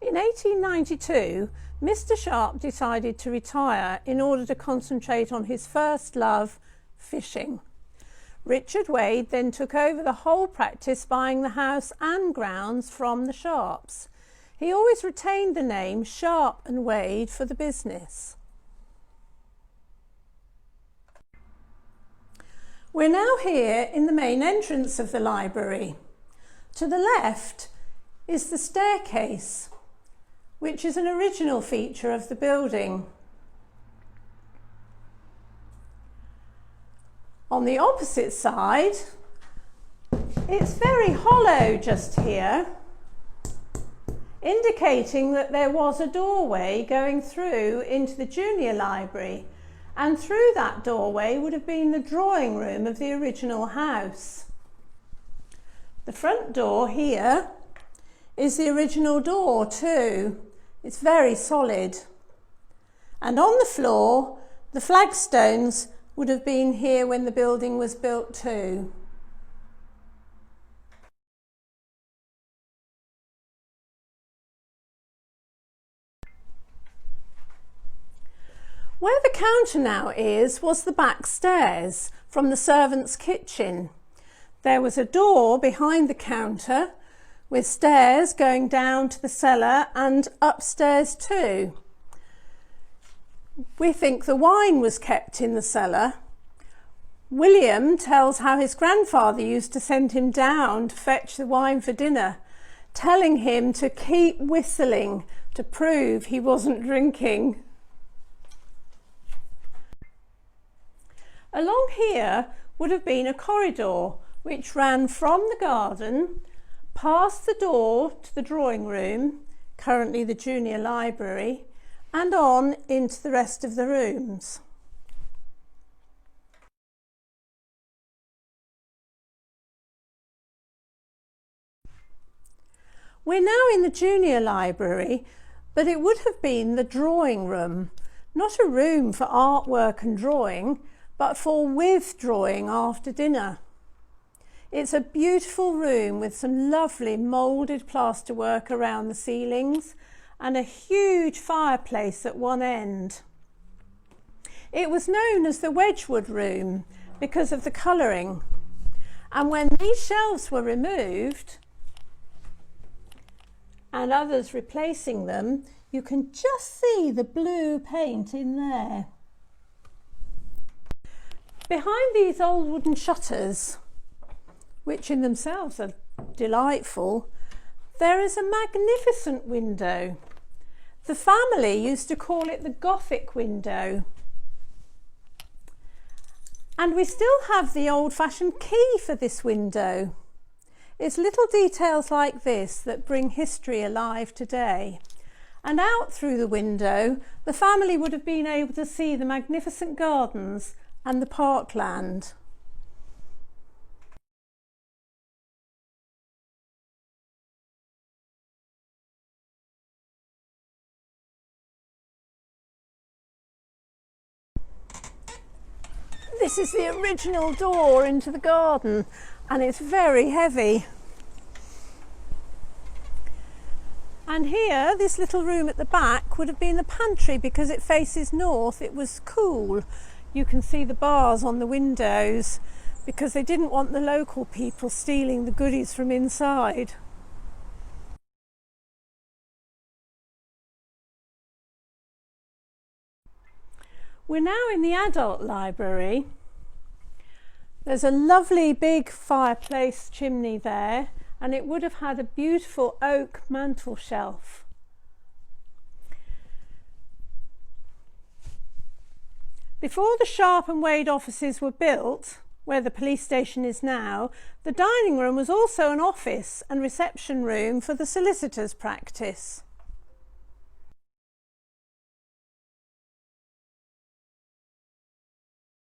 In 1892, Mr. Sharp decided to retire in order to concentrate on his first love, fishing. Richard Wade then took over the whole practice, buying the house and grounds from the Sharps. He always retained the name Sharp and Wade for the business. We're now here in the main entrance of the library. To the left is the staircase, which is an original feature of the building. On the opposite side, it's very hollow just here, indicating that there was a doorway going through into the junior library, and through that doorway would have been the drawing room of the original house. The front door here is the original door too. It's very solid. And on the floor, the flagstones would have been here when the building was built too. Where the counter now is was the back stairs from the servants' kitchen. There was a door behind the counter with stairs going down to the cellar and upstairs too. We think the wine was kept in the cellar. William tells how his grandfather used to send him down to fetch the wine for dinner, telling him to keep whistling to prove he wasn't drinking. Along here would have been a corridor which ran from the garden, past the door to the drawing room, currently the junior library, and on into the rest of the rooms. We're now in the junior library, but it would have been the drawing room, not a room for artwork and drawing, but for withdrawing after dinner. It's a beautiful room with some lovely moulded plasterwork around the ceilings and a huge fireplace at one end. It was known as the Wedgwood room because of the colouring, and when these shelves were removed and others replacing them, you can just see the blue paint in there. Behind these old wooden shutters, which in themselves are delightful, there is a magnificent window. The family used to call it the Gothic window. And we still have the old-fashioned key for this window. It's little details like this that bring history alive today. And out through the window, the family would have been able to see the magnificent gardens and the parkland. This is the original door into the garden, and it's very heavy. And here, this little room at the back would have been the pantry because it faces north. It was cool. You can see the bars on the windows because they didn't want the local people stealing the goodies from inside. We're now in the adult library. There's a lovely big fireplace chimney there, and it would have had a beautiful oak mantel shelf. Before the Sharp and Wade offices were built, where the police station is now, the dining room was also an office and reception room for the solicitor's practice.